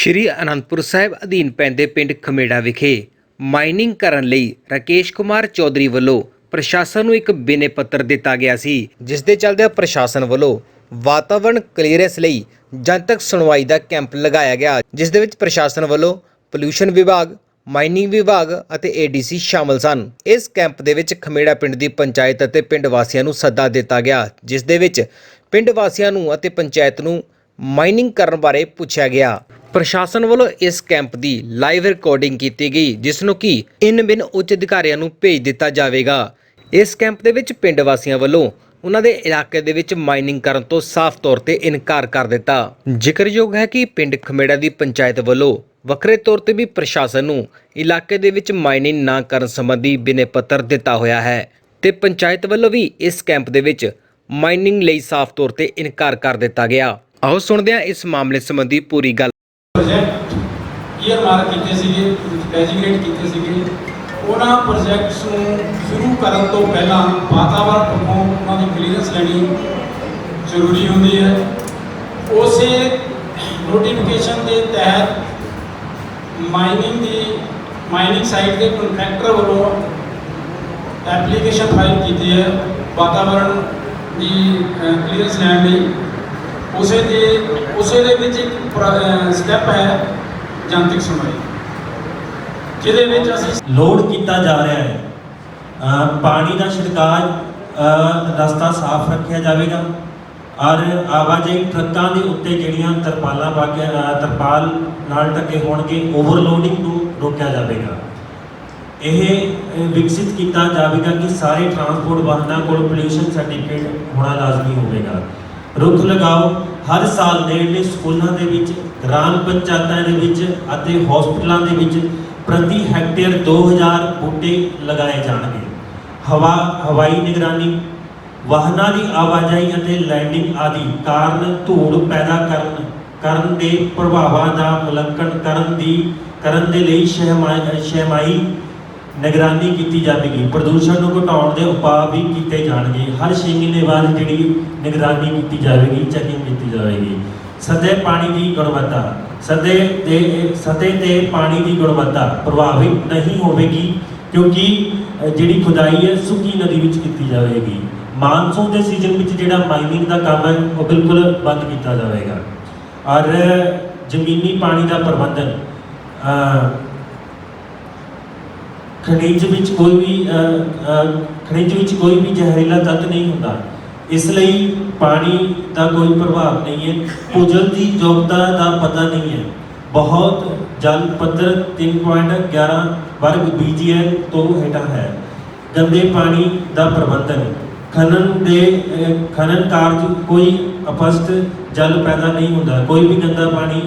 ਸ਼੍ਰੀ ਅਨੰਦਪੁਰ ਸਾਹਿਬ ਅਧੀਨ ਪੈਂਦੇ ਪਿੰਡ ਖਮੇੜਾ ਵਿਖੇ ਮਾਈਨਿੰਗ ਕਰਨ ਲਈ ਰਾਕੇਸ਼ ਕੁਮਾਰ ਚੌਧਰੀ ਵੱਲੋਂ ਪ੍ਰਸ਼ਾਸਨ ਨੂੰ ਇੱਕ ਬਿਨੈ ਪੱਤਰ ਦਿੱਤਾ ਗਿਆ ਸੀ, ਜਿਸ ਦੇ ਚੱਲਦਿਆਂ ਪ੍ਰਸ਼ਾਸਨ ਵੱਲੋਂ ਵਾਤਾਵਰਣ ਕਲੀਅਰੈਂਸ ਲਈ ਜਨਤਕ ਸੁਣਵਾਈ ਦਾ ਕੈਂਪ ਲਗਾਇਆ ਗਿਆ, ਜਿਸ ਦੇ ਵਿੱਚ ਪ੍ਰਸ਼ਾਸਨ ਵੱਲੋਂ ਪੋਲਿਊਸ਼ਨ ਵਿਭਾਗ, ਮਾਈਨਿੰਗ ਵਿਭਾਗ ਅਤੇ ਏਡੀਸੀ ਸ਼ਾਮਲ ਸਨ। ਇਸ ਕੈਂਪ ਦੇ ਵਿੱਚ ਖਮੇੜਾ ਪਿੰਡ ਦੀ ਪੰਚਾਇਤ ਅਤੇ ਪਿੰਡ ਵਾਸੀਆਂ ਨੂੰ ਸੱਦਾ ਦਿੱਤਾ ਗਿਆ, ਜਿਸ ਦੇ ਵਿੱਚ ਪਿੰਡ ਵਾਸੀਆਂ ਨੂੰ ਅਤੇ ਪੰਚਾਇਤ ਨੂੰ ਮਾਈਨਿੰਗ ਕਰਨ ਬਾਰੇ ਪੁੱਛਿਆ ਗਿਆ। ਪ੍ਰਸ਼ਾਸਨ ਵੱਲੋਂ ਇਸ ਕੈਂਪ ਦੀ ਲਾਈਵ ਰਿਕਾਰਡਿੰਗ ਕੀਤੀ ਗਈ, ਜਿਸ ਨੂੰ ਕਿ ਇਨ-ਬਿਨ ਉੱਚ ਅਧਿਕਾਰੀਆਂ ਨੂੰ ਭੇਜ ਦਿੱਤਾ ਜਾਵੇਗਾ। ਇਸ ਕੈਂਪ ਦੇ ਵਿੱਚ ਪਿੰਡ ਵਾਸੀਆਂ ਵੱਲੋਂ ਉਹਨਾਂ ਦੇ ਇਲਾਕੇ ਦੇ ਵਿੱਚ ਮਾਈਨਿੰਗ ਕਰਨ ਤੋਂ ਸਾਫ਼ ਤੌਰ ਤੇ ਇਨਕਾਰ ਕਰ ਦਿੱਤਾ। ਜ਼ਿਕਰਯੋਗ ਹੈ ਕਿ ਪਿੰਡ ਖਮੇੜਾ ਦੀ ਪੰਚਾਇਤ ਵੱਲੋਂ ਵੱਖਰੇ ਤੌਰ ਤੇ ਵੀ ਪ੍ਰਸ਼ਾਸਨ ਨੂੰ ਇਲਾਕੇ ਦੇ ਵਿੱਚ ਮਾਈਨਿੰਗ ਨਾ ਕਰਨ ਸੰਬੰਧੀ ਬਿਨੈ ਪੱਤਰ ਦਿੱਤਾ ਹੋਇਆ ਹੈ ਤੇ ਪੰਚਾਇਤ ਵੱਲੋਂ ਵੀ ਇਸ ਕੈਂਪ ਦੇ ਵਿੱਚ ਮਾਈਨਿੰਗ ਲਈ ਸਾਫ਼ ਤੌਰ ਤੇ ਇਨਕਾਰ ਕਰ ਦਿੱਤਾ ਗਿਆ। ਆਓ ਸੁਣਦੇ ਹਾਂ ਇਸ ਮਾਮਲੇ ਸੰਬੰਧੀ ਪੂਰੀ ਗੱਲ। प्रोजैक्ट ईयरमार्क किए सीगे, डेजिग्नेट किए सीगे। उन्होंने प्रोजैक्ट्स शुरू करने तो पहला वातावरण को उन्होंने क्लीयरेंस लैनी जरूरी होंगी है। उस नोटिफिकेशन के तहत माइनिंग साइट के कंट्रैक्टर वालों एप्लीकेशन फाइल की है वातावरण की क्लीयरेंस लैन लई। उसे एक स्टैप है जनतक सुनवाई, जिहदे विच असीं लोड किया जा रहा है। पानी का छिड़काव रस्ता साफ रखा जाएगा और आवाजाही ट्रकों के उत्ते जिहड़ियां तरपाल नाल ढके होणगे ओवरलोडिंग को रोकया जाएगा। यह विकसित किया जाएगा कि सारे ट्रांसपोर्ट वाहनों को पोल्यूशन सर्टिफिकेट होना लाजमी होगा। रुख लगाओ हर साल नेड़ले स्कूलों के ग्राम पंचायतों हॉस्पिटलों के प्रति हैक्टेयर 2000 बूटे लगाए जाएंगे। हवाई निगरानी, वाहनों की आवाजाही और लैंडिंग आदि कारण धूड़ पैदा करन के प्रभावों का मुलांकन करन दे लई शहमाई निगरानी की जाएगी। प्रदूषण को घटाने के उपाय भी किए जाएंगे। हर 6 महीने बाद जी निगरानी की जाएगी, चैकिंग की जाएगी। सतह पानी की गुणवत्ता, सतह ते पानी की गुणवत्ता प्रभावित नहीं होगी, क्योंकि जी खुदाई है सुकी नदी में की जाएगी। मानसून के सीजन में जो माइनिंग का काम है वो बिल्कुल बंद किया जाएगा। और जमीनी पानी का प्रबंधन, खनिज विच कोई भी जहरीला तत्व नहीं होता, इसलिए पानी का कोई प्रभाव नहीं है। भूजल की योग्यता का पता नहीं है। बहुत जल पद्धर 3.11 वर्ग BGL तो हेठा है। गंदे पानी का प्रबंधन, खनन कार्य कोई अपशिष्ट जल पैदा नहीं होता, कोई भी गंदा पानी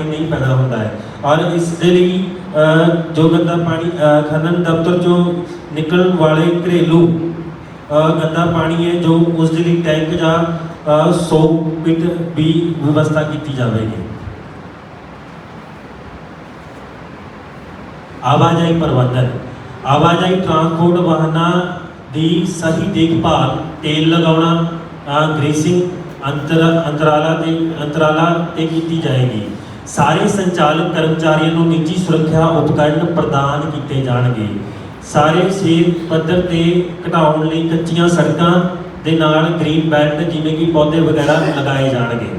नहीं पैदा होता है। और इसलिए जो गंदा पानी खनन दफ्तर जो निकलने वाले घरेलू गंदा पानी है जो उसके लिए टैंक या 100 फीट भी व्यवस्था की जाएगी। आवाजाही प्रबंधन, आवाजाही ट्रांसपोर्ट वाहनों की सही देखभाल, तेल लगाना, ग्रीसिंग अंतराला ते की जाएगी। सारे संचालक कर्मचारियों को निजी सुरक्षा उपकरण प्रदान किए जाएंगे। सारे सेब पद्धर से घटाने लई कच्चियां सड़कों के नाल ग्रीन बेल्ट जिमें कि पौधे वगैरह लगाए जाएंगे।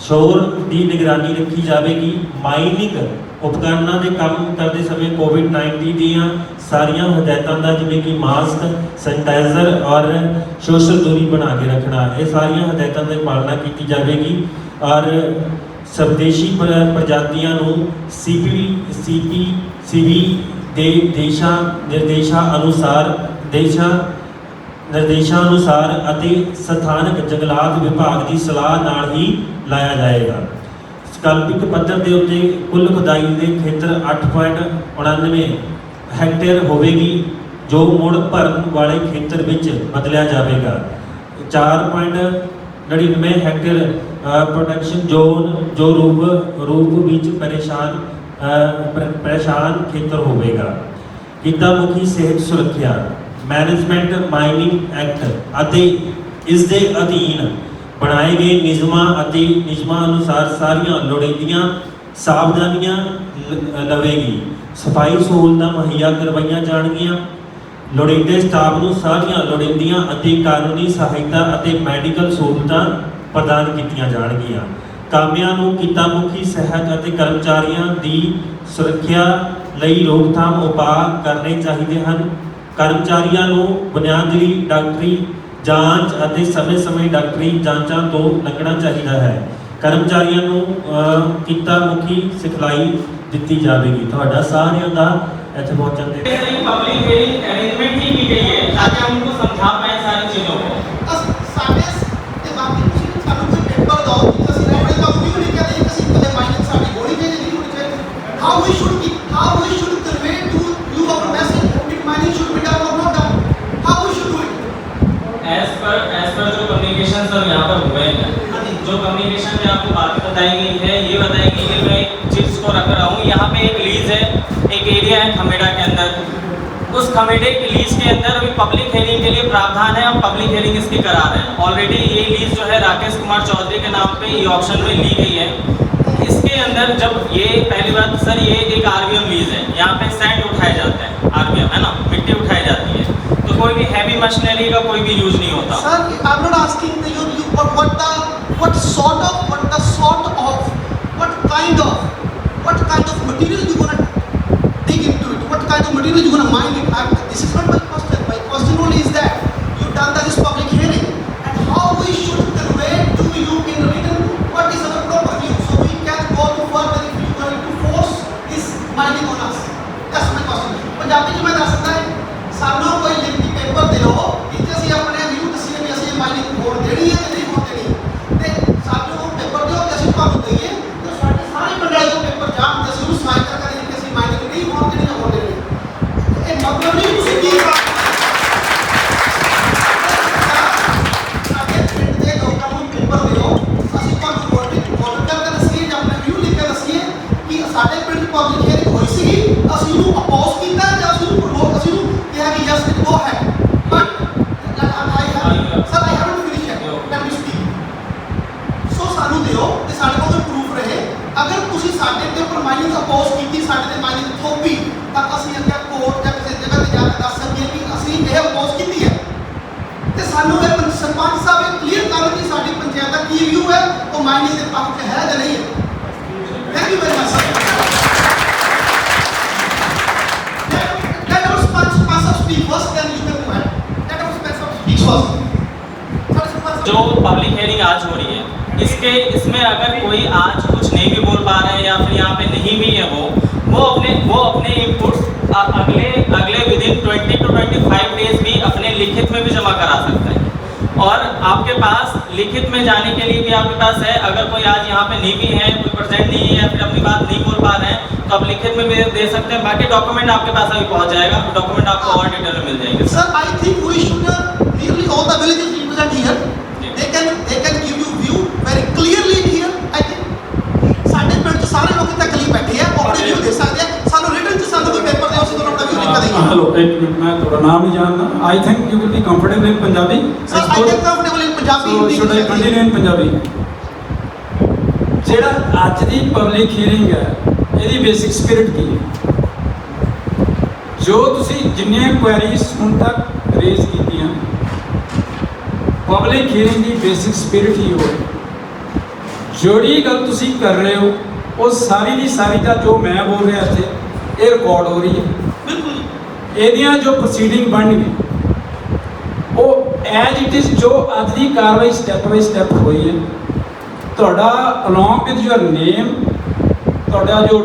शोर की निगरानी रखी जाएगी। माइनिंग उपकरणों के काम करते समय कोविड-19 दियां सारियां हदायतों का जिमें कि मास्क, सैनिटाइजर और सोशल दूरी बना के रखना, ये सारियां हदायतों की पालना की जाएगी। और स्वदेशी प्रजातियों CPCB के निर्देशानुसार स्थानक जंगलात विभाग की सलाह नाल ही लाया जाएगा। कल्पित पद्धर के उत्ते कुल खुदाई के खेत्र 8.99 हैक्टेयर होगी, जो मुड़ भरन वाले खेत्र में बदलिया जाएगा। 4.99 हैक्टेयर प्रोटेक्शन जोन जो रूप विच परेशान खेत्र होगा। किता मुखी सेहत सुरक्षा मैनेजमेंट माइनिंग एक्ट अते इसके अधीन बनाए गए नियमां अनुसार सारियां लोड़ींदियां ਸਾਵਧਾਨੀਆਂ ਲਵੇਗੀ। ਸਫਾਈ ਸਹੂਲਤਾਂ ਮੁਹੱਈਆ ਕਰਵਾਈਆਂ ਜਾਣਗੀਆਂ। ਲੋੜੀਂਦੇ ਸਟਾਫ ਨੂੰ ਸਾਰੀਆਂ ਲੋੜੀਂਦੀਆਂ ਅਤੇ ਕਾਨੂੰਨੀ ਸਹਾਇਤਾ ਅਤੇ ਮੈਡੀਕਲ ਸਹੂਲਤਾਂ ਪ੍ਰਦਾਨ ਕੀਤੀਆਂ ਜਾਣਗੀਆਂ। ਕਾਮਿਆਂ ਨੂੰ ਕਿੱਤਾਮੁਖੀ ਸਿਹਤ ਅਤੇ ਕਰਮਚਾਰੀਆਂ ਦੀ ਸੁਰੱਖਿਆ ਲਈ ਰੋਕਥਾਮ ਉਪਾਅ ਕਰਨੇ ਚਾਹੀਦੇ ਹਨ। ਕਰਮਚਾਰੀਆਂ ਨੂੰ ਬੁਨਿਆਦੀ ਡਾਕਟਰੀ ਜਾਂਚ ਅਤੇ ਸਮੇਂ-ਸਮੇਂ ਡਾਕਟਰੀ ਜਾਂਚਾਂ ਤੋਂ ਲੰਘਣਾ ਚਾਹੀਦਾ ਹੈ। ਕਰਮਚਾਰੀਆਂ ਨੂੰ ਕਿੱਤਾਮੁਖੀ ਸਿਖਲਾਈ ਦਿੱਤੀ ਜਾਵੇਗੀ। ਤੁਹਾਡਾ ਸਾਰਿਆਂ ਦਾ ਇੱਥੇ पहुंचने पब्लिक हियरिंग अरेंजमेंट ही की गई है ताकि हम उनको समझा पाए सारी चीज़ों को। ਸਾਡੇ ਤੇ ਬਾਕੀ ਤੁਸੀਂ ਸਾਨੂੰ ਕੋਈ ਪੇਪਰ ਦਿਓ ਕਿ ਅਸੀਂ ਆਪਣੇ ਕੰਮ ਵੀ ਨਹੀਂ ਕਰਦੇ ਕਿ ਅਸੀਂ ਕਦੇ ਮਾਈਨਿੰਗ ਸਾਡੀ ਹੋਣੀ ਚਾਹੀਦੀ ਨਹੀਂ ਹੋਣੀ ਚਾਹੀਦੀ। how we should convey to you our message if mining should be done or not done, how we should do it as per जो कम्युनिकेशन सब यहाँ पर हुए हैं, जो कम्युनिकेशन में आपको बातें बताई गई है, ये बताई गई है। मैं एक चीज़ को रख रहा हूँ, यहाँ पे एक लीज है, एक एरिया है खमेड़ा के अंदर। उस खमेड़े की लीज के अंदर अभी पब्लिक हेयरिंग के लिए प्रावधान है, हम पब्लिक हेयरिंग इसकी करा रहे हैं। ऑलरेडी ये लीज जो है राकेश कुमार चौधरी के नाम पे ये ऑप्शन में ली गई है। इसके अंदर जब ये पहली बात सर, ये एक आरबीएम लीज है, यहाँ पे सैंड उठाया जाता है, आरबीएम है ना, मिट्टी उठाई जाती है, तो कोई भी हैवी मशीनरी का कोई भी यूज नहीं होता। sir I'm not asking you what kind of material you going to dig into it, what kind of material you going to mine it. This is not my question. My question only is that you've done this public hearing and how we should convey to you in written what is our proper view so we can go to further if you are going to force this mining on us. That's my question. Punjabi में दस सकता है सानू कोई लिखती paper दे दो कि ਅਸੀਂ ਆਪਣੇ व्यू दसिए भी ਅਸੀਂ माइनिंग होड़ देनी है कि नहीं होड़ देनी ते सानू पेपर दियो कि ਅਸੀਂ ਤੁਹਾਨੂੰ ਦਈਏ ਤੇ ਸਾਡੇ ਸਾਰੇ ਮੰਡਲ ਦੇ ਪੇਪਰ ਜਾਣ ਤੇ ਅਸੀਂ ਸਾਈਨ ਕਰਕੇ ਕਿ ਅਸੀਂ ਮਾइनिंग ਨਹੀਂ ਹੋੜ ਦੇਣੀ ਜਾਂ ਹੋੜ ਦੇਣੀ। ਇਹ ਮਤਲਬ ਨਹੀਂ ਤੁਸੀਂ ਕੀ ਸਾਡੇ ਪਿੰਡ ਦੇ ਲੋਕਾਂ ਨੂੰ ਪੇਪਰ ਦਿਓ ਅਸੀਂ ਤੁਹਾਨੂੰ ਵੋਟ ਕਰਕੇ ਦਸੀਏ ਜਾਂ ਆਪਣੇ व्यू ਲਿਖ ਕੇ ਦਸੀਏ ਕਿ ਸਾਡੇ ਪਿੰਡ ਪਬਲਿਕ ਹੀਅਰਿੰਗ ਹੋਈ ਸੀਗੀ, ਅਸੀਂ ਉਹਨੂੰ ਅਪੋਜ਼ ਕੀਤਾ ਜਾਂ ਅਸੀਂ ਉਹਨੂੰ ਪ੍ਰਮੋਟ ਅਸੀਂ ਉਹਨੂੰ ਕਿਹਾ ਕਿ ਯੈਸ ਇਟ ਗੋ ਹੈ but sir I haven't finish yet let me speak. So ਸਾਨੂੰ ਦਿਓ ਤੇ ਸਾਡੇ ਕੋਲ ਪ੍ਰੂਫ ਰਹੇ। ਅਗਰ ਤੁਸੀਂ ਸਾਡੇ ਤੇ ਉੱਪਰ ਮਾਈਨਿੰਗ ਅਪੋਜ਼ ਕੀਤੀ, ਸਾਡੇ ਤੇ ਮਾਈਨਿੰਗ ਥੋਪੀ, ਤਾਂ ਅਸੀਂ ਅੱਗੇ ਕੋਰਟ ਜਾਂ ਕਿਸੇ ਜਗ੍ਹਾ ਤੇ ਜਾ ਕੇ ਦੱਸ ਸਕੀਏ ਕਿ ਅਸੀਂ ਇਹ ਅਪੋਜ਼ ਕੀਤੀ ਹੈ ਤੇ ਸਾਨੂੰ ਇਹ ਸਰਪੰਚ ਸਾਹਿਬ ਇਹ ਕਲੀਅਰ ਕਰਨ ਕਿ ਸਾਡੀ ਪੰਚਾਇਤ ਦਾ ਕੀ ਵਿਊ ਹੈ, ਉਹ ਮਾਈਨਿੰਗ ਦੇ ਪੱਖ 'ਚ ਹੈ ਜਾਂ ਨਹੀਂ ਹੈ। Thank you very much sir. जो पब्लिक हेयरिंग आज हो रही है, इसमें अगर कोई आज कुछ नहीं भी बोल पा रहा है या फिर यहाँ पे नहीं भी है वो अपने इनपुट्स अगले विदिन 20 to 25 डेज भी अपने लिखित में भी जमा करा सकता है। और आपके पास लिखित में जाने के लिए भी आपके पास है, अगर कोई आज यहाँ पे नहीं भी है, कोई प्रेजेंट नहीं है या फिर अपनी बात नहीं बोल पा रहे हैं, तो आप लिखित में भी दे सकते हैं। बाकी डॉक्यूमेंट आपके पास अभी पहुँच जाएगा, डॉक्यूमेंट आपको और डिटेल में मिल जाएंगे। Sir, I think we should nearly all the villages represent here. They can give you view very clearly here. I think ਸਾਡੇ ਪਿੰਡ 'ਚ ਸਾਰੇ ਲੋਕ ਤਕਲੀਫ ਬੈਠੇ ਆ, ਆਪਣੇ ਵਿਊ ਦੇ ਸਕਦੇ ਆ। ਸਾਨੂੰ ਰਿਟਨ 'ਚ ਸਾਨੂੰ ਕੋਈ ਪੇਪਰ ਦਿਓ, ਅਸੀਂ ਤੁਹਾਨੂੰ ਆਪਣਾ ਵਿਊ ਲਿਖ ਕੇ ਦੇਈਏ। हेलो एक मिनट, मैं थोड़ा नाम नहीं जानता। I think you will be comfortable in Punjabi. Sir, I am comfortable in Punjabi. So should I continue in Punjabi? ਜਿਹੜਾ ਅੱਜ ਦੀ ਪਬਲਿਕ ਹੀਅਰਿੰਗ ਹੈ ਇਹਦੀ ਬੇਸਿਕ ਸਪਿਰਿਟ ਕੀ ਹੈ? ਜੋ ਤੁਸੀਂ ਜਿੰਨੀਆਂ ਕੁਐਰੀਜ਼ ਹੁਣ ਤੱਕ ਰੇਜ਼ ਕੀਤੀਆਂ, ਪਬਲਿਕ ਹੀਅਰਿੰਗ ਦੀ ਬੇਸਿਕ ਸਪਿਰਿਟ ਹੀ ਹੋਵੇ। ਜਿਹੜੀ ਗੱਲ ਤੁਸੀਂ ਕਰ ਰਹੇ ਹੋ ਉਹ ਸਾਰੀ ਦੀ ਸਾਰੀ ਦਾ ਜੋ ਮੈਂ ਬੋਲ ਰਿਹਾ ਇੱਥੇ ਇਹ ਰਿਕਾਰਡ ਹੋ ਰਹੀ ਹੈ। ਬਿਲਕੁਲ ਇਹਦੀਆਂ ਜੋ ਪ੍ਰੋਸੀਡਿੰਗ ਬਣਨਗੇ ਉਹ ਐਜ਼ ਇਟ ਇਜ਼ ਜੋ ਅੱਜ ਦੀ ਕਾਰਵਾਈ ਸਟੈਪ ਬਾਈ ਸਟੈਪ ਹੋਈ ਹੈ, ਤੁਹਾਡਾ ਅਲੋਂਗ ਵਿਦ ਯੂਅਰ ਨੇਮ, ਤੁਹਾਡਾ ਜੋ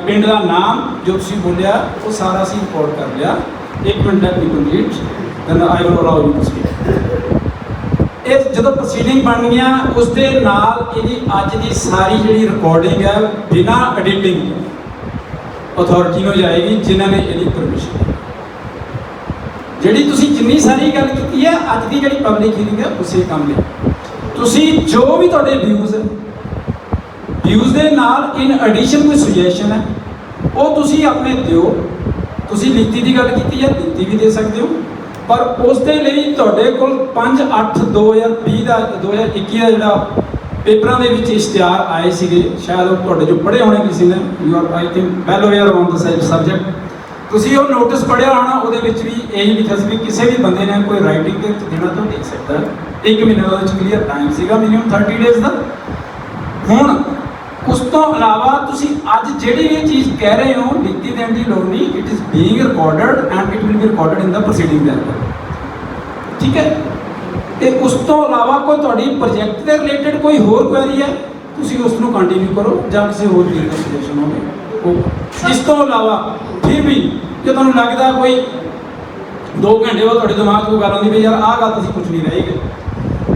ਪਿੰਡ ਦਾ ਨਾਮ ਜੋ ਤੁਸੀਂ ਬੋਲਿਆ ਉਹ ਸਾਰਾ ਅਸੀਂ ਰਿਕਾਰਡ ਕਰ ਲਿਆ। ਇੱਕ minute let me complete then I will allow you to speak. ਇਹ ਜਦੋਂ ਪ੍ਰੋਸੀਡਿੰਗ ਬਣ ਗਈਆਂ ਉਸ ਦੇ ਨਾਲ ਇਹਦੀ ਅੱਜ ਦੀ ਸਾਰੀ ਜਿਹੜੀ ਰਿਕਾਰਡਿੰਗ ਹੈ ਬਿਨਾਂ ਐਡੀਟਿੰਗ ਅਥਾਰਟੀ ਨੂੰ ਜਾਏਗੀ ਜਿਨ੍ਹਾਂ ਨੇ ਇਹਦੀ ਪਰਮਿਸ਼ਨ। ਜਿਹੜੀ ਤੁਸੀਂ ਜਿੰਨੀ ਸਾਰੀ ਗੱਲ ਕੀਤੀ ਹੈ ਅੱਜ ਦੀ ਜਿਹੜੀ ਪਬਲਿਕ ਹੀਅਰਿੰਗ ਹੈ ਉਸੇ ਕੰਮ ਲਈ ਤੁਸੀਂ ਜੋ ਵੀ ਤੁਹਾਡੇ ਵਿਊਜ਼ ਦੇ ਨਾਲ ਇਨ ਐਡੀਸ਼ਨ ਕੋਈ ਸੁਜੈਸ਼ਨ ਹੈ ਉਹ ਤੁਸੀਂ ਆਪਣੇ ਦਿਓ। ਤੁਸੀਂ ਨੀਤੀ ਦੀ ਗੱਲ ਕੀਤੀ ਹੈ, ਨੀਤੀ ਵੀ ਦੇ ਸਕਦੇ ਹੋ, ਪਰ ਉਸ ਦੇ ਲਈ ਤੁਹਾਡੇ ਕੋਲ 5/8/2020 ਦਾ 2021 ਦਾ ਜਿਹੜਾ ਪੇਪਰਾਂ ਦੇ ਵਿੱਚ ਇਸ਼ਤਿਹਾਰ ਆਏ ਸੀਗੇ, ਸ਼ਾਇਦ ਉਹ ਤੁਹਾਡੇ ਜੋ ਪੜ੍ਹੇ ਹੋਣੇ ਕਿਸੇ ਨੇ, you are I think well aware on the subject. ਤੁਸੀਂ ਉਹ ਨੋਟਿਸ ਪੜ੍ਹਿਆ ਹੋਣਾ, ਉਹਦੇ ਵਿੱਚ ਵੀ ਇਹੀ ਲਿਖਿਆ ਸੀ ਵੀ ਕਿਸੇ ਵੀ ਬੰਦੇ ਨੇ ਕੋਈ ਰਾਈਟਿੰਗ ਦੇ ਵਿੱਚ ਦੇਣਾ ਤਾਂ ਦੇ ਸਕਦਾ। 1 ਮਹੀਨੇ ਦਾ ਉਹਦੇ ਵਿੱਚ ਕਲੀਅਰ ਟਾਈਮ ਸੀਗਾ, ਮਿਨੀਮਮ 30 ਡੇਜ਼ ਦਾ। ਹੁਣ ਉਸ ਤੋਂ ਇਲਾਵਾ ਤੁਸੀਂ ਅੱਜ ਜਿਹੜੀ ਵੀ ਚੀਜ਼ ਕਹਿ ਰਹੇ ਹੋ ਲਿਖਤੀ ਦੇਣ ਦੀ ਲੋੜ ਨਹੀਂ, it is being recorded and it will be recorded in the proceeding ਦੇ ਅੰਦਰ, ਠੀਕ ਹੈ। ਤੇ ਉਸ ਤੋਂ ਇਲਾਵਾ ਕੋਈ ਤੁਹਾਡੀ ਪ੍ਰੋਜੈਕਟ ਦੇ ਰਿਲੇਟਡ ਕੋਈ ਹੋਰ ਕੁਐਰੀ ਹੈ, ਤੁਸੀਂ ਉਸ ਨੂੰ ਕੰਟੀਨਿਊ ਕਰੋ ਜਾਂ ਕਿਸੇ ਹੋਰ ਚੀਜ਼ ਦਾ ਸੁਜੈਸ਼ਨ ਹੋਵੇ ਉਹ। ਇਸ ਤੋਂ ਇਲਾਵਾ ਫਿਰ ਵੀ ਜੇ ਤੁਹਾਨੂੰ ਲੱਗਦਾ ਕੋਈ 2 ਘੰਟੇ ਬਾਅਦ ਤੁਹਾਡੇ ਦਿਮਾਗ 'ਚ ਕੋਈ ਗੱਲ ਆਉਂਦੀ ਵੀ ਯਾਰ ਆਹ ਗੱਲ ਅਸੀਂ ਕੁਝ ਨਹੀਂ ਰਹੇਗੀ,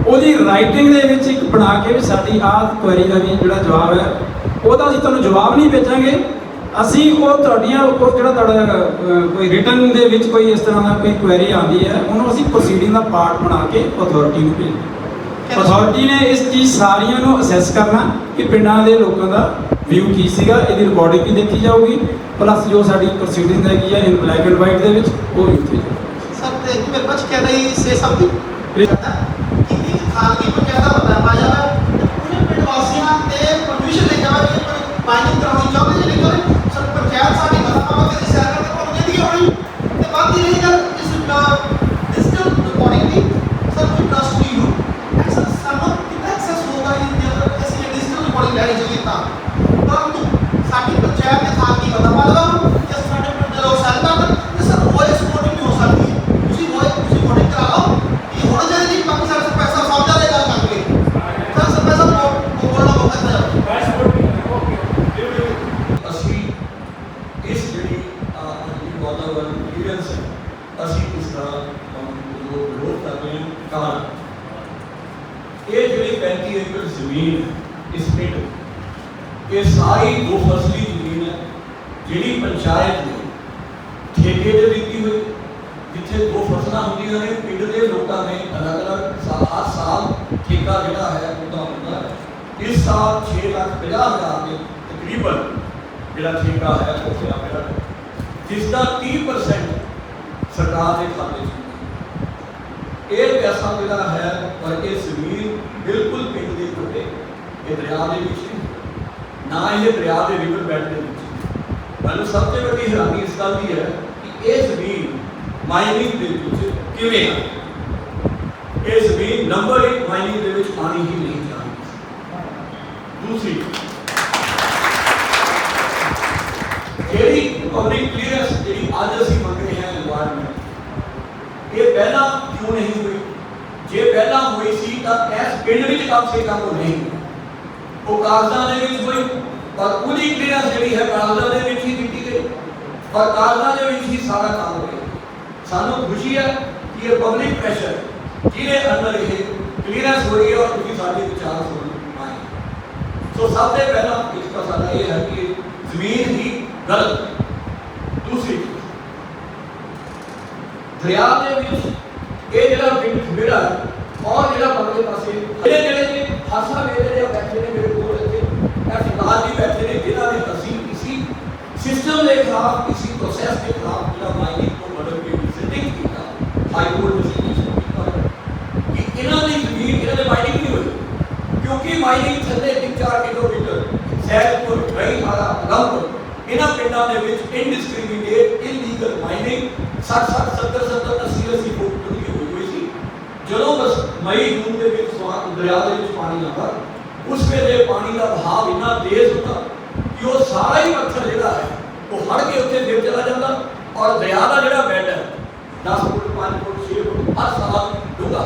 ਉਹਦੀ ਰਾਈਟਿੰਗ ਦੇ ਵਿੱਚ ਇੱਕ ਬਣਾ ਕੇ ਵੀ ਸਾਡੀ ਆਹ ਕੁਐਰੀ ਦਾ ਵੀ ਜਿਹੜਾ ਜਵਾਬ ਹੈ ਉਹਦਾ ਅਸੀਂ ਤੁਹਾਨੂੰ ਜਵਾਬ ਨਹੀਂ ਭੇਜਾਂਗੇ, ਅਸੀਂ ਉਹ ਤੁਹਾਡੀਆਂ ਉਹ ਜਿਹੜਾ ਤੁਹਾਡਾ ਕੋਈ ਰਿਟਨ ਦੇ ਵਿੱਚ ਕੋਈ ਇਸ ਤਰ੍ਹਾਂ ਦਾ ਕੋਈ ਕੁਐਰੀ ਆਉਂਦੀ ਹੈ ਉਹਨੂੰ ਅਸੀਂ ਪ੍ਰੋਸੀਡਿੰਗ ਦਾ ਪਾਰਟ ਬਣਾ ਕੇ ਅਥਾਰਟੀ ਨੂੰ ਭੇਜਦੇ। ਅਥਾਰਟੀ ਨੇ ਇਸ ਚੀਜ਼ ਸਾਰੀਆਂ ਨੂੰ ਅਸੈਸ ਕਰਨਾ ਕਿ ਪਿੰਡਾਂ ਦੇ ਲੋਕਾਂ ਦਾ ਵਿਊ ਕੀ ਸੀਗਾ, ਇਹਦੀ ਰਿਕਾਰਡਿੰਗ ਵੀ ਦੇਖੀ ਜਾਊਗੀ, ਪਲੱਸ ਜੋ ਸਾਡੀ ਪ੍ਰੋਸੀਡਿੰਗ ਹੈਗੀ ਹੈ ਇਨ ਬਲੈਕ ਐਂਡ ਵਾਈਟ ਦੇ ਵਿੱਚ ਉਹ ਵੀ ਉੱਥੇ ਜਾਊਗੀ। Sir thank you very much. Can I say something? ਕਿ ਇੱਕ ਖਾਨਗੀ ਪੰਚਾਇਤ ਦਾ ਬੰਦਾ ਆਇਆ ਹੈ ਉਹਨੇ ਪਿੰਡ ਵਾਸੀਆਂ ਤੇ ਪਰਮਿਸ਼ਨ ਲੈ ਜਾਵਾ ਕਿ ਮਾਈਨਿੰਗ ਕਰਾਉਣੀ ਚਾਹੁੰਦੇ ਜੇ ਨਹੀਂ ਸਰ ਪੰਚਾਇਤ ਸਾਡੀ ਮਦਦ ਕਰੇ ਸ਼ਹਿਰ ਕਰਕੇ ਤੁਹਾਨੂੰ ਜਿੱਦੀ ਹੋਣੀ ਤੇ ਬਾਤ ਹੀ ਰਹੀ ਗੱਲ ਇਸ ਡਿਜੀਟਲ ਰਿਕਾਰਡਿੰਗ ਦੀ। Sir we trust to you sir ਸਾਨੂੰ ਕਿੰਨਾ ਐਕਸੈਸ ਹੋਗਾ ਇਹ ਅਸੀਂ ਡਿਜੀਟਲ ਰਿਕਾਰਡਿੰਗ ਲੈਣੀ ਚਾਹੀਏ ਤਾਂ, ਪਰੰਤੂ ਸਾਡੀ ਪੰਚਾਇਤ ਦੇ ਖਾਨਗੀ ਮਦਦ ਜਾਂ ਸਾਡੇ ਪਿੰਡ ਦੇ ਲੋਕ ਸਹਿਮਤ ਹਨ ਤੇ ਸਰ ਵੌਇਸ ਰਿਕਾਰਡਿੰਗ ਵੀ ਹੋ ਸਕਦੀ ਹੈ। ਤੁਸੀਂ ਰਿਕਾਰਡਿੰਗ ਕਰਾ ਲਓ, ਇਹ ਹੋਣਾ ਚਾਹੀਦਾ ਜੀ ਬਾਕੀ ਸਰ ਪੈਸਾ ਸਮਝਾ ਲੈ ਗੱਲ ਕਰਕੇ ਸਰ ਪੈਸਾ ਬੋਲਣਾ ਬਹੁਤ ਅੱਛਾ ਅਸੀਂ ਇਸ ਜਿਹੜੀ ਵਾਤਾਵਰਨ ਕਲੀਅਰੈਂਸ ਹੈ ਅਸੀਂ ਇਸ ਦਾ ਵਿਰੋਧ ਕਰਦੇ ਹਾਂ। ਕਾਰਨ ਇਹ ਜਿਹੜੀ 35 ਏਕੜ ਜ਼ਮੀਨ ਇਸ ਪਿੰਡ ਇਹ ਸਾਰੀ 2 ਫਸਲੀ ਜ਼ਮੀਨ ਹੈ ਜਿਹੜੀ ਪੰਚਾਇਤ ਨੇ ਠੇਕੇ ਤੇ ਦਿੱਤੀ ਹੋਈ, ਜਿੱਥੇ 2 ਫਸਲਾਂ ਹੁੰਦੀਆਂ ਨੇ। ਪਿੰਡ ਦੇ ਲੋਕਾਂ ਨੇ ਅਲੱਗ-ਅਲੱਗ ਹਰ ਸਾਲ ਠੇਕਾ ਜਿਹੜਾ ਹੈ ਉਹਦਾ ਹੁੰਦਾ ਹੈ। ਇਸ ਸਾਲ 6,50,000 ਦੇ ਤਕਰੀਬਨ ਜਿਹੜਾ ਠੇਕਾ ਹੈ ਉਹ ਪਿਆ ਮੇਰਾ, ਜਿਸ ਦਾ 30% ਸਰਕਾਰ ਦੇ ਖਾਤੇ 'ਚ ਇਹ ਪੈਸਾ ਜਿਹੜਾ ਹੈ। ਪਰ ਇਹ ਜ਼ਮੀਨ ਬਿਲਕੁਲ ਪਿੰਡ ਦੇ ਕੋਲੇ, ਇਹ ਦਰਿਆ ਦੇ ਵਿੱਚ ਨਾ, ਇਹ ਦਰਿਆ ਦੇ ਰਿਵਰ ਬੈਡ ਦੇ ਵਿੱਚ। ਮੈਨੂੰ ਸਭ ਤੋਂ ਵੱਡੀ ਹੈਰਾਨੀ ਇਸ ਗੱਲ ਦੀ ਹੈ ਕਿ ਇਹ ਜ਼ਮੀਨ ਮਾਈਨਿੰਗ ਦੇ ਵਿੱਚ ਕਿਵੇਂ ਆ। ਇਹ ਜ਼ਮੀਨ ਨੰਬਰ 1 ਮਾਈਨਿੰਗ ਦੇ ਵਿੱਚ ਆਣੀ ਹੀ ਨਹੀਂ ਚਾਹੀਦੀ। ਦੂਸਰੀ ਜਿਹੜੀ ਪਬਲਿਕ ਕਲੀਅਰੈਂਸ ਜਿਹੜੀ ਅੱਜ ਅਸੀਂ ਮੰਗ ਰਹੇ ਹਾਂ এনवायरमेंट, ਇਹ ਪਹਿਲਾਂ ਕਿਉਂ ਨਹੀਂ ਹੋਈ? ਜੇ ਪਹਿਲਾਂ ਹੋਈ ਸੀ ਤਾਂ ਇਸ ਪਿੰਡ ਵਿੱਚ ਕਮ ਸੇ ਕਮ ਉਹ ਨਹੀਂ, ਉਹ ਕਾਗਜ਼ਾਂ ਦੇ ਵਿੱਚ ਹੋਈ, ਪਰ ਉਹਦੀ ਕਲੀਅਰੈਂਸ ਜਿਹੜੀ ਹੈ ਕਾਗਜ਼ਾਂ ਦੇ ਵਿੱਚ ਹੀ ਕੀਤੀ ਗਈ, ਪਰ ਕਾਗਜ਼ਾਂ ਦੇ ਵਿੱਚ ਹੀ ਸਾਰਾ ਕੰਮ ਹੋਇਆ। ਸਾਨੂੰ ਖੁਸ਼ੀ ਹੈ ਕਿ ਇਹ ਪਬਲਿਕ ਪ੍ਰੈਸ਼ਰ ਜਿਹਦੇ ਅੰਦਰ ਇਹ ਕਲੀਅਰੈਂਸ ਹੋ ਰਹੀ ਹੈ ਔਰ ਤੁਸੀਂ ਸਾਡੇ ਵਿਚਾਰ ਸੁਣ ਆਏ। ਸੋ ਸਭ ਤੋਂ ਪਹਿਲਾਂ ਇਸ ਦਾ ਸਾਡਾ ਇਹ ਹੈ ਕਿ ਜ਼ਮੀਨ ਹੀ ਗਲਤ। ਦੂਸਰੀ ਦਰਿਆ ਦੇ ਵਿੱਚ ਇਹ ਜਿਹੜਾ ਪਿੰਡ ਖੁਬੇੜਾ ਔਰ ਜਿਹੜਾ ਬਗਲੇ ਪਾਸੇ ਜਿਹੜੇ ਹਾਸਾ ਵੇਲੇ ਦੇ ਬੈਠੇ ਨੇ ਮੇਰੇ ਕੋਲ ਇੱਥੇ ਇਹ ਫਿਲਹਾਲ ਵੀ ਬੈਠੇ ਨੇ, ਜਿਨ੍ਹਾਂ ਨੇ ਅਸੀਂ ਕਿਸੇ ਸਿਸਟਮ ਦੇ ਖਿਲਾਫ, ਕਿਸੇ ਪ੍ਰੋਸੈਸ ਦੇ ਖਿਲਾਫ ਜਿਹੜਾ ਮਾਈਨਿੰਗ ਤੋਂ ਬਦਲ ਕੇ ਵਿਜ਼ਿਟਿੰਗ ਕੀਤਾ, ਹਾਈ ਕੋਰਟ ਡਿਸੀਜਨ ਕੀਤਾ ਕਿ ਇਹਨਾਂ ਦੀ ਜ਼ਮੀਨ ਇਹਨਾਂ ਦੇ ਮਾਈਨਿੰਗ ਨਹੀਂ ਹੋਈ, ਕਿਉਂਕਿ ਮਾਈਨਿੰਗ ਥੱਲੇ 3-4 ਕਿਲੋਮੀਟਰ ਸੈਦਪੁਰ, ਗਈਹਾਰਾ, ਗੰਗਪੁਰ ਇਹਨਾਂ ਪਿੰਡਾਂ ਦੇ ਵਿੱਚ ਇਨਡਿਸਕ੍ਰਿਮੀਨੇਟ ਇਲੀਗਲ ਮਾਈਨਿੰਗ 60-60, 70-70, 80-80 ਫੁੱਟ ਡੂੰਘੀ ਹੋਈ ਸੀ। ਜਦੋਂ ਬਸ ਮਈ-ਜੂਨ ਦੇ ਵਿੱਚ ਦਰਿਆ ਦੇ ਵਿੱਚ ਪਾਣੀ ਆਉਂਦਾ, ਉਸ ਵੇਲੇ ਪਾਣੀ ਦਾ ਵਹਾਅ ਇੰਨਾ ਤੇਜ਼ ਹੁੰਦਾ ਕਿ ਉਹ ਸਾਰਾ ਹੀ ਪੱਥਰ ਜਿਹੜਾ ਹੈ ਉਹ ਹੜ ਕੇ ਉੱਥੇ ਫਿਰ ਚਲਾ ਜਾਂਦਾ ਔਰ ਦਰਿਆ ਦਾ ਜਿਹੜਾ ਬੈੱਡ ਹੈ 10 ਫੁੱਟ, 5 ਫੁੱਟ, 6 ਫੁੱਟ ਹਰ ਸਾਲ ਡੂੰਘਾ।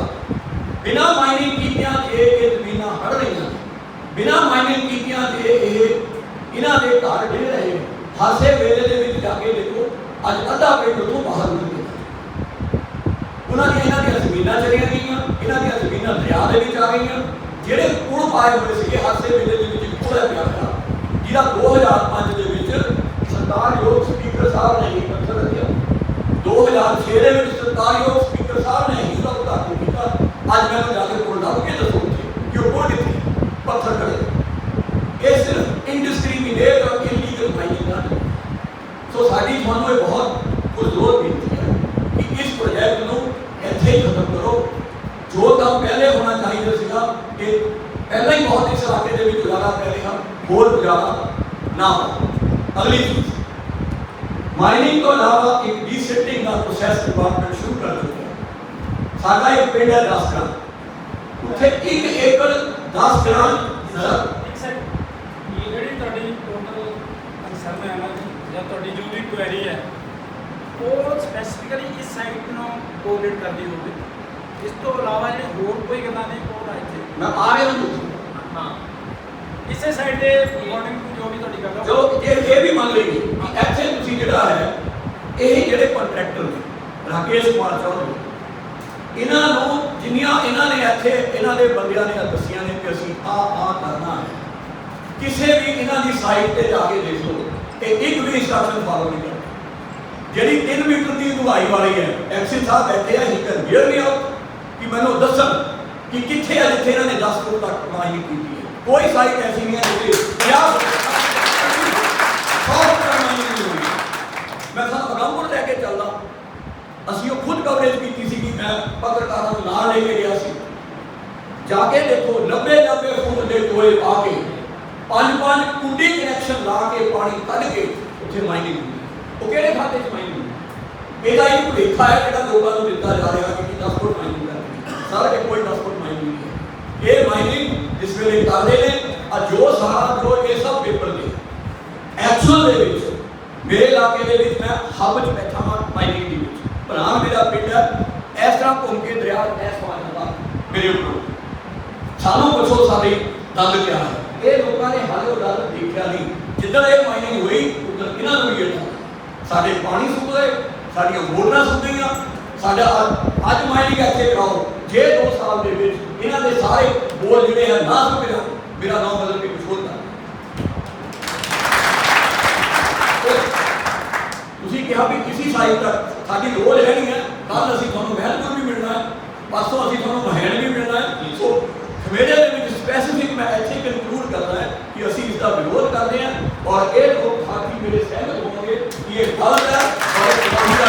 ਬਿਨਾਂ ਮਾਈਨਿੰਗ ਕੀਤਿਆਂ ਜੇ ਇਹ ਜ਼ਮੀਨਾਂ ਹੜ ਰਹੀਆਂ, ਬਿਨਾਂ ਮਾਈਨਿੰਗ ਕੀਤਿਆਂ ਜੇ ਇਹ ਇਹਨਾਂ ਦੇ ਘਰ ਡਿੱਗ ਰਹੇ। ਹਾਸੇ ਵੇਲੇ ਦੇ ਵਿੱਚ ਜਾ ਕੇ ਦੇਖੋ, ਅੱਜ ਅੱਧਾ ਪਿੰਡ ਤੋਂ ਬਾਹਰ ਨਿਕਲ ਗਿਆ। ਉਹਨਾਂ ਦੀਆਂ ਜ਼ਮੀਨਾਂ ਚਲੀਆਂ ਗਈਆਂ, ਇਹਨਾਂ ਦੀਆਂ ਜ਼ਮੀਨਾਂ ਦਰਿਆ ਦੇ ਵਿੱਚ ਆ ਗਈਆਂ। ਜਿਹੜੇ ਪੁਲ ਪਾਏ ਹੋਏ ਸੀਗੇ ਹਾਸੇ ਵੇਲੇ ਦੇ ਵਿੱਚ ਪੁਲ ਹੈ ਪਿਆ ਹੋਇਆ, ਜਿਹਦਾ 2005 ਦੇ ਵਿੱਚ ਸਤਿਕਾਰਯੋਗ ਸਪੀਕਰ ਸਾਹਿਬ ਨੇ ਹੀ ਪੱਥਰ ਰੱਖਿਆ। 2006 ਦੇ ਵਿੱਚ ਸਤਿਕਾਰਯੋਗ ਸਪੀਕਰ ਸਾਹਿਬ ਨੇ ਹੀ ਉਹਦਾ ਉਦਘਾਟਨ ਕੀਤਾ। ਅੱਜ ਮੈਨੂੰ ਜਾ ਕੇ ਪੁਲ ਲੱਭ ਕੇ ਦੱਸੋ ਕਿ ਉਹ ਪੁਲ ਕਿੱਥੇ ਪੱਥਰ ਖੜੇ। ਇਹ ਸਿਰਫ ਇੰਡਸਟ੍ਰੀਮੀਨੇਟ ਔਰ ਇਲੀਗਲ ਮਾਈਨਿੰਗ ਦਾ। ਸੋ ਸਾਡੀ ਤੁਹਾਨੂੰ ਇਹ ਬਹੁਤ ਪੁਰਜ਼ੋਰ ਬੇਨਤੀ ਹੈ ਕਿ ਇਸ ਪ੍ਰੋਜੈਕਟ ਨੂੰ ਇੱਥੇ ਹੀ ਖਤਮ ਕਰੋ। ਜੋ ਕੰਮ ਪਹਿਲੇ ਹੋਣਾ ਚਾਹੀਦਾ ਸੀਗਾ ਕਿ ਪਹਿਲਾਂ ਹੀ ਬਹੁਤ ਇਸ ਇਲਾਕੇ ਦੇ ਵਿੱਚ ਉਜਾਲਾ ਪੈ ਰਿਹਾ, ਹੋਰ ਉਜਾਲਾ ਨਾ ਹੋ। ਅਗਲੀ ਚੀਜ਼, ਮਾਈਨਿੰਗ ਤੋਂ ਇਲਾਵਾ ਇੱਕ ਡੀਸਿਲਟਿੰਗ ਦਾ ਪ੍ਰੋਸੈਸ ਡਿਪਾਰਟਮੈਂਟ ਸ਼ੁਰੂ ਕਰ ਦਿੱਤਾ। ਸਾਡਾ ਇੱਕ ਪਿੰਡ ਹੈ 10 ਗ੍ਰਾਮ, ਉੱਥੇ 1 ਏਕੜ 10 ਗ੍ਰਾਮ ਇਹ ਜਿਹੜੀ ਤੁਹਾਡੀ ਟੋਟਲ ਕੰਸਰਨ ਹੈ ਨਾ ਜਾਂ ਤੁਹਾਡੀ ਜੋ ਵੀ ਕੁਐਰੀ ਹੈ ਉਹ ਸਪੈਸੀਫਿਕਲੀ ਇਸ ਸਾਈਟ ਨੂੰ ਕੋਆਰਡੀਨੇਟ ਕਰਦੀ ਹੋਵੇ। ਇਸ ਤੋਂ ਇਲਾਵਾ ਜਿਹੜੇ ਹੋਰ ਕੋਈ ਗੱਲਾਂ ਨੇ ਉਹ ਨਾ ਇੱਥੇ ਮੈਂ ਆ ਰਿਹਾ ਹਾਂ। ਹਾਂ ਇਸੇ ਸਾਈਡ ਦੇ ਅਕੋਰਡਿੰਗ ਟੂ ਜੋ ਵੀ ਤੁਹਾਡੀ ਗੱਲ ਹੈ ਜੋ ਇਹ ਵੀ ਮੰਨ ਲਈਏ ਕਿ ਇੱਥੇ ਤੁਸੀਂ ਜਿਹੜਾ ਹੈ ਇਹ ਜਿਹੜੇ ਕੰਟਰੈਕਟਰ ਨੇ ਰਾਕੇਸ਼ ਕੁਮਾਰ ਚੌਧਰੀ, ਇਹਨਾਂ ਨੂੰ ਜਿੰਨੀਆਂ ਇਹਨਾਂ ਨੇ ਇੱਥੇ ਇਹਨਾਂ ਦੇ ਬੰਦਿਆਂ ਨੇ ਦੱਸੀਆਂ ਨੇ ਕਿ ਅਸੀਂ ਆ ਕਰਨਾ ਹੈ, ਕਿਸੇ ਵੀ ਇਹਨਾਂ ਦੀ ਸਾਈਟ ਤੇ ਜਾ ਕੇ ਦੇਖ ਲਓ ਕਿ ਇੱਕ ਵੀ ਇੰਸਟਰਕਸ਼ਨ ਫਾਲੋ ਨਹੀਂ ਕਰਦੇ। ਜਿਹੜੀ 3 ਮੀਟਰ ਦੀ ਡੂੰਘਾਈ ਵਾਲੀ ਹੈ, ਐਕਸਿਲ ਸਾਹਿਬ ਬੈਠੇ ਆ, he can hear me out ਕਿ ਮੈਨੂੰ ਦੱਸਣ ਕਿ ਕਿੱਥੇ ਆ ਜਿੱਥੇ ਇਹਨਾਂ ਨੇ 10 ਫੁੱਟ ਤੱਕ ਮਾਈਨਿੰਗ ਕੀਤੀ ਹੈ। ਕੋਈ ਸਾਈਟ ਐਸੀ ਨਹੀਂ ਹੈ ਜਿੱਥੇ 50 ਮਾਈਨਿੰਗ ਨਹੀਂ ਹੋਈ। ਮੈਂ ਤੁਹਾਨੂੰ ਅਗੰਪੁਰ ਲੈ ਕੇ ਚੱਲਦਾ, ਅਸੀਂ ਉਹ ਖੁਦ ਕਵਰੇਜ ਕੀਤੀ ਸੀ ਕਿ ਮੈਂ ਪੱਤਰਕਾਰਾਂ ਨੂੰ ਨਾਲ ਲੈ ਕੇ ਗਿਆ ਸੀ। ਜਾ ਕੇ ਦੇਖੋ 90 ਫੁੱਟ ਦੇ ਟੋਏ ਪਾ ਕੇ 5 ਕੁੰਡੀ ਕਨੈਕਸ਼ਨ ਲਾ ਕੇ ਪਾਣੀ ਕੱਢ ਕੇ ਉੱਥੇ ਮਾਈਨਿੰਗ ਹੁੰਦੀ। ਉਹ ਕਿਹੜੇ ਖਾਤੇ 'ਚ ਮਾਈਨਿੰਗ ਹੁੰਦੀ? ਇਹਦਾ ਇੱਕ ਭੁਲੇਖਾ ਹੈ ਜਿਹੜਾ ਲੋਕਾਂ ਨੂੰ ਦਿੱਤਾ ਜਾ ਰਿਹਾ ਕਿ 10 ਫੁੱਟ ਮਾਈਨਿੰਗ ਕਰਨੀ। ਸਾਰਾ ਕੋਈ 10 ਫੁੱਟ ਮਾਈਨਿੰਗ ਨਹੀਂ ਹੈ। ਇਹ ਮਾਈਨਿੰਗ ਜਿਸ ਵੇਲੇ ਕਰਦੇ ਨੇ ਜੋ ਸਾਰਾ ਜੋ ਇਹ ਸਭ ਪੇਪਰ ਨੇ ਐਕਚੁਅਲ ਦੇ ਵਿੱਚ ਮੇਰੇ ਇਲਾਕੇ ਦੇ ਵਿੱਚ ਮੈਂ ਹੱਬ 'ਚ ਬੈਠਾ ਹਾਂ ਮਾਈਨਿੰਗ ਦੇ ਵਿੱਚ। ਭਰਾ ਮੇਰਾ ਪਿੰਡ ਹੈ, ਇਸ ਤਰ੍ਹਾਂ ਘੁੰਮ ਕੇ ਦਰਿਆ ਐਸ ਪਾਰ ਦਾ ਮੇਰੇ ਉੱਪਰ। ਸਾਨੂੰ ਪੁੱਛੋ ਸਾਡੀ ਦੰਦ ਕਿਆ ਹੈ? ਇਹ ਲੋਕਾਂ ਨੇ ਹਾਲੇ ਉਹ ਦੰਦ ਦੇਖਿਆ ਨਹੀਂ। ਜਿੱਦਣ ਇਹ ਮਾਈਨਿੰਗ ਹੋਈ ਉਦੋਂ ਇਹਨਾਂ ਨੂੰ ਵੀ ਇਹ ਸਾਡੇ ਪਾਣੀ ਸੁੱਕ ਗਏ, ਸਾਡੀਆਂ ਮੋਟਰਾਂ ਸੁੱਕ ਗਈਆਂ। ਸਾਡਾ ਅੱਜ ਮਾਈਨਿੰਗ ਇੱਥੇ ਕਰਾਓ, ਜੇ 2 ਸਾਲ ਦੇ ਵਿੱਚ ਇਹਨਾਂ ਦੇ ਸਾਰੇ ਬੋਲ ਜਿਹੜੇ ਹੈ ਨਾ ਸੁੱਕ ਜਾਣ, ਮੇਰਾ ਨਾਮ ਬਦਲ ਕੇ ਕੁਛ ਹੋਰ ਕਰ। ਤੁਸੀਂ ਕਿਹਾ ਵੀ ਕਿਸੇ ਸਾਈਡ ਤੱਕ ਸਾਡੀ ਲੋੜ ਰਹਿਣੀ ਹੈ, ਕੱਲ ਅਸੀਂ ਤੁਹਾਨੂੰ ਮਹਿਲਪੁਰ ਵੀ ਮਿਲਣਾ ਹੈ, ਪਰਸੋਂ ਅਸੀਂ ਤੁਹਾਨੂੰ ਮਹੇੜ ਵੀ ਮਿਲਣਾ ਹੈ। ਸੋ ਖਵੇੜੇ ਦੇ ਵਿੱਚ ਸਪੈਸੀਫਿਕ ਮੈਂ ਇੱਥੇ ਕਨਕਲੂਡ ਕਰਨਾ ਹੈ ਕਿ ਅਸੀਂ ਇਸ ਦਾ ਵਿਰੋਧ ਕਰਦੇ ਹਾਂ ਔਰ ਇਹ ਲੋਕ ਸਾਥੀ ਮੇਰੇ ਸਹਿਮਤ ਹੋਣਗੇ ਕਿ ਇਹ ਗਲਤ ਹੈ ਔਰ ਇਹ ਕਾਨੂੰਨ ਦਾ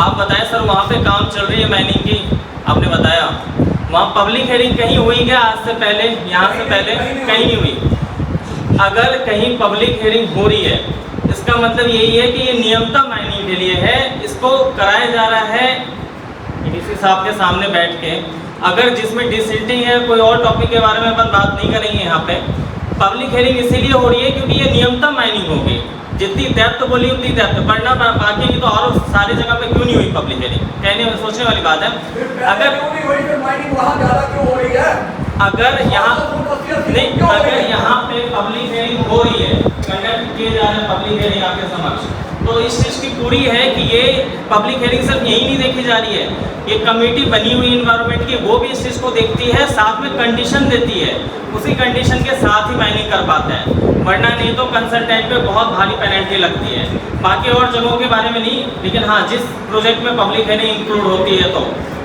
आप बताएं सर, वहाँ पे काम चल रही है माइनिंग की, आपने बताया वहाँ पब्लिक हेयरिंग कहीं हुई क्या आज से पहले? यहाँ से पहले कहीं नहीं हुई। अगर कहीं पब्लिक हेयरिंग हो रही है इसका मतलब यही है कि ये नियमता माइनिंग के लिए है, इसको कराया जा रहा है डीसी साहब के सामने बैठ के। अगर जिसमें डिसिल्टिंग है, कोई और टॉपिक के बारे में अपन बात नहीं करेंगे यहाँ पे। पब्लिक हेयरिंग इसीलिए हो रही है क्योंकि ये नियमता माइनिंग होगी। जितनी डेप्थ बोली उतनी डेप्थ पढ़ना बाकी नहीं, तो और सारी जगह पे क्यों नहीं हुई पब्लिक हेयरिंग? कहने सोचने वाली बात है। अगर माइनिंग वहाँ ज़्यादा क्यों हो रही है? अगर यहाँ नहीं, अगर यहाँ पे पब्लिक हेयरिंग हो रही है, कंडक्ट किए जा रहे हैं पब्लिक हेयरिंग आपके समक्ष, तो इस चीज़ की पूरी है कि ये पब्लिक हेयरिंग सिर्फ यही नहीं देखी जा रही है, ये कमेटी बनी हुई इन्वायरमेंट की वो भी इस चीज़ को देखती है, साथ में कंडीशन देती है, उसी कंडीशन के साथ ही माइनिंग कर पाते हैं, वरना नहीं तो कंसल्टेंट पे बहुत भारी पेनल्टी लगती है। बाकी और जगहों के बारे में नहीं, लेकिन हाँ जिस प्रोजेक्ट में पब्लिक हेयरिंग इंक्लूड होती है तो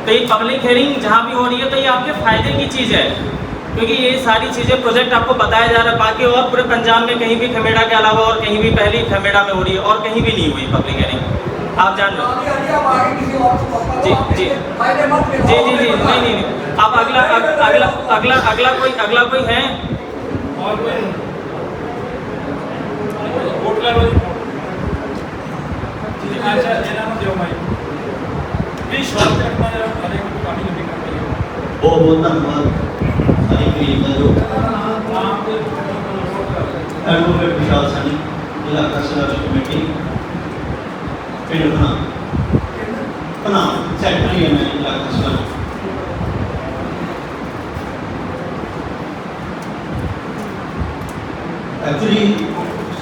ये पब्लिक हेयरिंग जहाँ भी हो रही है तो ये आपके फ़ायदे की चीज़ है, क्योंकि ये सारी चीज़ें प्रोजेक्ट आपको बताया जा रहा है। बाकी और पूरे पंजाब में कहीं भी खमेड़ा के अलावा और कहीं भी पहली खमेड़ा में हो रही है और कहीं भी नहीं हुई पब्लिक हेयरिंग, आप जान लो। जी जी जी जी जी नहीं, आप अगला कोई है? और कोई अच्छा ਇਹਨਾਂ ਨੂੰ ਦਿਓ ਮਾਈਕ ਪਲੀਜ਼ ਸ਼ੋਰਟ ਰੱਖਣਾ ਜਰਾ ਸਾਰੇ ਨੂੰ ਪਾਣੀ ਨਹੀਂ ਕਰਨਾ। बहुत बहुत धन्यवाद सारी टीम का जो एडवोकेट विशाल सैनी इलाका संघर्ष कमेटी पिंड बना सेक्रेटरी है मैं इलाका संघर्ष। एक्चुअली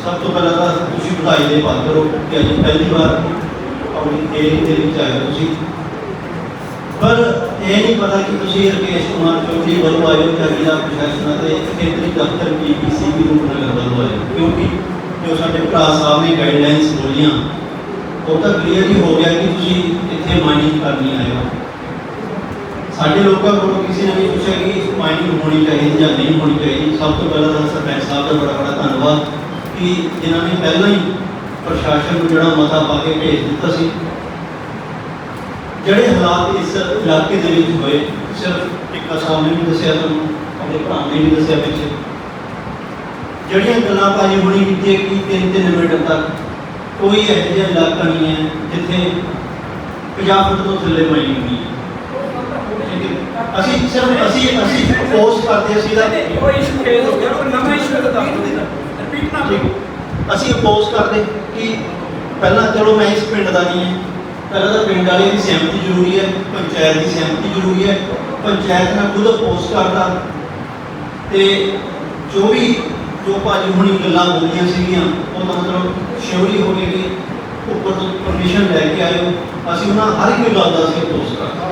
सब तो पहला तो तुम बधाई दे बात करो कि अज पहली बार अपनी एरिया के आए हो, पर यह नहीं पता कि राकेश कुमार चौधरी वालों आए हो या जिला प्रशासन के खेतरी दफ्तर PPC की रूपनगर वालों आए, क्योंकि जो साढ़े भरा साहब ने गाइडलाइनस बोलियां वो तो क्लीयर ही हो गया कि तुम इतने माइनिंग करनी आए हो। साढ़े लोगों को किसी ने भी पूछा कि माइनिंग होनी चाहिए या नहीं होनी चाहिए। सब तो पहला तो सरपंच साहब का बड़ा बड़ा धन्यवाद कि जिन्होंने पहला ही ਪ੍ਰਸ਼ਾਸਨ ਨੂੰ ਜਿਹੜਾ ਮਤਾ ਪਾ ਕੇ ਭੇਜ ਦਿੱਤਾ ਸੀ। ਜਿਹੜੇ ਹਾਲਾਤ ਇਸ ਇਲਾਕੇ ਦੇ ਵਿੱਚ ਹੋਏ, ਸਿਰਫ ਟਿੱਕਾ ਸਾਹਿਬ ਨੇ ਵੀ ਦੱਸਿਆ, ਤੁਹਾਨੂੰ ਆਪਣੇ ਭਰਾ ਨੇ ਵੀ ਦੱਸਿਆ ਪਿੱਛੇ ਜਿਹੜੀਆਂ ਗੱਲਾਂ ਭਾਜੀ ਹੋਣੀ ਕੀਤੀ ਕਿ 3-3 ਮਿੰਟ ਤੱਕ ਕੋਈ ਇਹੋ ਜਿਹਾ ਇਲਾਕਾ ਨਹੀਂ ਹੈ ਜਿੱਥੇ 50 ਫੁੱਟ ਤੋਂ ਥੱਲੇ ਮਾਈਨਿੰਗ ਨਹੀਂ ਹੈ। ਅਸੀਂ ਸਿਰਫ ਅਸੀਂ ਅਪੋਜ਼ ਕਰਦੇ ਸੀ ਦਾ ਕੋਈ ਇਸ਼ੂ ਫੇਸ ਹੋ ਗਿਆ, ਕੋਈ ਨਵਾਂ ਇਸ਼ੂ ਹੈ ਤਾਂ ਦੱਸ ਦਿਓ, ਰਿਪੀਟ ਨਾ ਕਰੋ। ਅਸੀਂ ਅਪੋਜ਼ ਕਰਦੇ ਕਿ ਪਹਿਲਾਂ ਚਲੋ ਮੈਂ ਇਸ ਪਿੰਡ ਦਾ ਨਹੀਂ ਹੈ, ਪਹਿਲਾਂ ਤਾਂ ਪਿੰਡ ਵਾਲੇ ਦੀ ਸਹਿਮਤੀ ਜ਼ਰੂਰੀ ਹੈ, ਪੰਚਾਇਤ ਦੀ ਸਹਿਮਤੀ ਜ਼ਰੂਰੀ ਹੈ। ਪੰਚਾਇਤ ਨਾਲ ਖੁਦ ਅਪੋਜ਼ ਕਰਦਾ ਤੇ ਜੋ ਭਾਜੀ ਹੁਣੀ ਗੱਲਾਂ ਬੋਲੀਆਂ ਸੀਗੀਆਂ ਉਹ ਤਾਂ ਮਤਲਬ ਸ਼ਿਓਰੀ ਹੋ ਗਈ ਕਿ ਉੱਪਰ ਤੋਂ ਪਰਮਿਸ਼ਨ ਲੈ ਕੇ ਆਇਓ। ਅਸੀਂ ਉਹਨਾਂ ਹਰ ਇੱਕ ਗੱਲ ਦਾ ਅਸੀਂ ਅਪੋਜ਼ ਕਰਦਾ।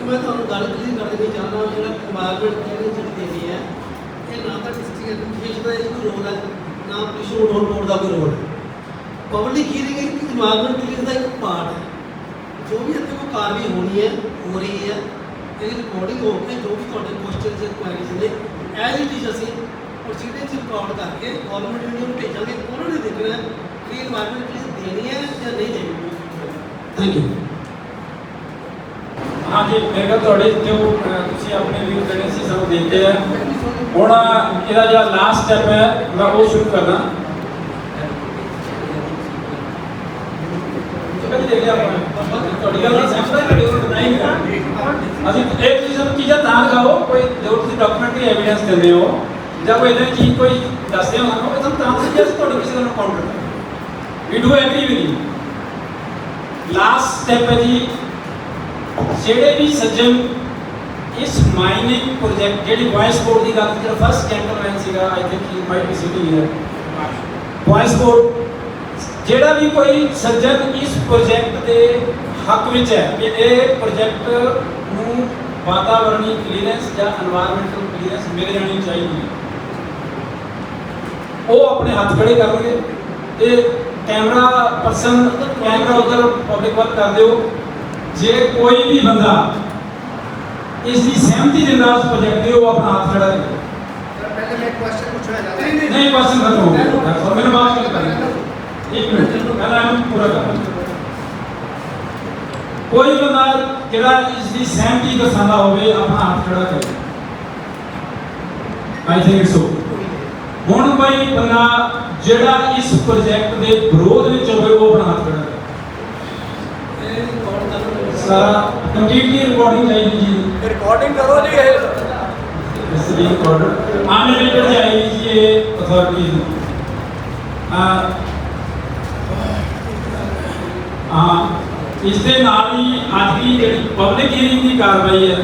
मैं ਤੁਹਾਨੂੰ ਗੱਲ ਕਲੀਅਰ ਕਰ ਦੇਣੀ ਚਾਹੁੰਦਾ ਜਿਹੜਾ ਇਨਵਾਇਰਨਮੈਂਟ ਕਲੀਅਰੈਂਸ ਜਿਹੜੀ ਦੇਣੀ ਹੈ ਇਹ ਨਾ ਤਾਂ ਡਿਸਟ੍ਰਿਕਟ ਐਡਮਿਨਿਸਟ੍ਰੇਸ਼ਨ ਦਾ ਇਹ ਕੋਈ ਰੋਲ ਹੈ ਨਾ ਪੋਲਿਊਸ਼ਨ ਕੰਟਰੋਲ ਬੋਰਡ ਦਾ ਕੋਈ ਰੋਲ ਹੈ। ਪਬਲਿਕ ਹੀਅਰਿੰਗ ਇੱਕ ਇਨਵਾਇਰਨਮੈਂਟ ਕਲੀਅਰੈਂਸ ਦਾ ਇੱਕ ਪਾਰਟ ਹੈ। ਜੋ ਵੀ ਇੱਥੇ ਕੋਈ ਕਾਰਵਾਈ ਹੋਣੀ ਹੈ ਹੋ ਰਹੀ ਹੈ, ਇਹਦੀ ਰਿਕਾਰਡਿੰਗ ਹੋ ਕੇ ਜੋ ਵੀ ਤੁਹਾਡੇ ਕੁਐਸਚਨਸ ਜਾਂ ਕੁਐਰੀਜ਼ ਨੇ ਐਜ਼ ਇਟ ਇਜ਼ ਅਸੀਂ ਪ੍ਰੋਸੀਡਿੰਗ ਰਿਕਾਰਡ ਕਰਕੇ ਗਵਰਨਮੈਂਟ ਨੂੰ ਭੇਜਾਂਗੇ। ਉਹਨਾਂ ਨੇ ਦੇਖਣਾ ਹੈ ਕਿ ਇਨਵਾਇਰਨਮੈਂਟ ਕਲੀਅਰੈਂਸ ਦੇਣੀ ਹੈ ਜਾਂ ਨਹੀਂ ਦੇਣੀ। Thank you. हाँ जी, मेरे को थोड़े जो तुसी अपने व्यू देने से सब देते हैं ਹੁਣ ਇਹਦਾ ਜਿਹੜਾ ਲਾਸਟ ਸਟੈਪ ਹੈ ਮੈਂ ਉਹ ਸ਼ੁਰੂ ਕਰਨਾ। ਕਦੇ ਦੇਖਿਆ ਆਪਾਂ ਤੁਹਾਡੀ ਗੱਲ ਨਾਲ ਸਹਿਮਤ ਹੈ ਵੀਡੀਓ ਨਹੀਂ ਕਰਾਂਗੇ ਅਸੀਂ ਇੱਕ ਚੀਜ਼ਾਂ ਤਾਂ ਲਗਾਓ ਕੋਈ ਜੋ ਤੁਸੀਂ ਡਾਕੂਮੈਂਟਰੀ ਐਵੀਡੈਂਸ ਦਿੰਦੇ ਹੋ ਜਾਂ ਕੋਈ ਇਦਾਂ ਚੀਜ਼ ਕੋਈ ਦੱਸਦੇ ਹੋ ਸਾਨੂੰ ਇਹ ਤਾਂ ਸੁਜੈਸਟ ਤੁਹਾਡੇ ਕਿਸੇ ਨੂੰ counter we do agree with you. Last step ਹੈ ਜੀ ਜਿਹੜੇ ਵੀ ਸੱਜਣ ਇਸ ਮਾਈਨਿੰਗ ਪ੍ਰੋਜੈਕਟ ਜਿਹੜੀ ਵਾਇਸ ਬੋਰਡ ਦੀ ਗੱਲ ਜਿਹੜਾ ਫਸਟ ਜੈਂਟਲਮੈਨ ਸੀਗਾ I think he might be sitting here voice board ਜਿਹੜਾ ਵੀ ਕੋਈ ਸੱਜਣ ਇਸ ਪ੍ਰੋਜੈਕਟ ਦੇ ਹੱਕ ਵਿੱਚ ਹੈ ਕਿ ਇਹ ਪ੍ਰੋਜੈਕਟ ਨੂੰ ਵਾਤਾਵਰਣੀ ਕਲੀਅਰੈਂਸ ਜਾਂ এনवायरमेंटल ਕਲੀਅਰੈਂਸ ਮਿਲ ਜਾਣੀ ਚਾਹੀਦੀ ਹੈ ਉਹ ਆਪਣੇ ਹੱਥ ਖੜੇ ਕਰਨਗੇ ਤੇ ਕੈਮਰਾ ਪਰਸਨ ਕੈਮਰਾ ਉਧਰ ਪਬਲਿਕ ਵਰਕ ਕਰ ਦਿਓ। ਜੇ ਕੋਈ ਵੀ ਬੰਦਾ ਇਸ ਦੀ ਸਹਿਮਤੀ ਦਿੰਦਾ ਉਸ ਪ੍ਰੋਜੈਕਟ ਦੇ ਉਹ ਆਪਣਾ ਹੱਥ ਖੜਾ ਕਰੇ। ਪਹਿਲੇ ਮੈਂ ਕੁਐਸਚਨ ਪੁੱਛਣਾ ਚਾਹੁੰਦਾ ਨਹੀਂ ਕੁਐਸਚਨ ਖਤਮ ਹੋ ਗਿਆ ਮੈਨੂੰ ਬਾਅਦ ਵਿੱਚ ਕਰਨੀ ਇੱਕ ਮਿੰਟ ਪਹਿਲਾਂ ਮੈਂ ਪੂਰਾ ਕਰਾਂ। ਕੋਈ ਬੰਦਾ ਜਿਹੜਾ ਇਸ ਦੀ ਸਹਿਮਤੀ ਦਰਸਾਉਂਦਾ ਹੋਵੇ ਆਪਣਾ ਹੱਥ ਖੜਾ ਕਰੇ। I think so. ਹੁਣ ਕੋਈ ਬੰਦਾ ਜਿਹੜਾ ਇਸ ਪ੍ਰੋਜੈਕਟ ਦੇ ਵਿਰੋਧ ਵਿੱਚ ਹੋਵੇ ਉਹ ਆਪਣਾ ਹੱਥ ਖੜਾ ਕਰੇ। ਸਾਰਾ ਕੰਪਲੀਟਲੀ ਰਿਕਾਰਡਿੰਗ ਚਾਹੀਦੀ ਜੀ। ਰਿਕਾਰਡਿੰਗ ਕਰੋ ਜੀ ਇਹ ਇਸ ਦੀ ਰਿਕਾਰਡ ਅਨਲਿਮਿਟਡ ਚਾਹੀਦੀ ਜੀ ਇਹ ਅਥਾਰਟੀ ਨੂੰ। ਇਸ ਦੇ ਨਾਲ ਹੀ ਅੱਜ ਦੀ ਜਿਹੜੀ ਪਬਲਿਕ ਹੀਅਰਿੰਗ ਦੀ ਕਾਰਵਾਈ ਹੈ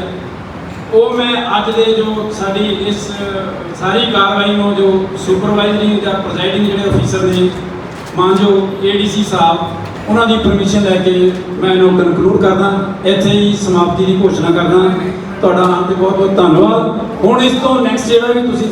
ਉਹ ਮੈਂ ਅੱਜ ਦੇ ਜੋ ਸਾਡੀ ਇਸ ਸਾਰੀ ਕਾਰਵਾਈ ਨੂੰ ਜੋ ਸੁਪਰਵਾਈਜ਼ਰੀ ਜਾਂ ਪ੍ਰੈਜ਼ਾਈਡਿੰਗ ਜਿਹੜੇ ਅਫੀਸਰ ਨੇ ਮਾਨਯੋਗ ਏਡੀਸੀ ਸਾਹਿਬ ਉਹਨਾਂ ਦੀ ਪਰਮਿਸ਼ਨ ਲੈ ਕੇ ਮੈਂ ਇਹਨੂੰ ਕਨਕਲੂਡ ਕਰਦਾ ਇੱਥੇ ਹੀ ਸਮਾਪਤੀ ਦੀ ਘੋਸ਼ਣਾ ਕਰਦਾ। ਤੁਹਾਡਾ ਨਾਮ ਤੇ ਬਹੁਤ ਬਹੁਤ ਧੰਨਵਾਦ। ਹੁਣ ਇਸ ਤੋਂ ਨੈਕਸਟ ਜਿਹੜਾ ਵੀ ਤੁਸੀਂ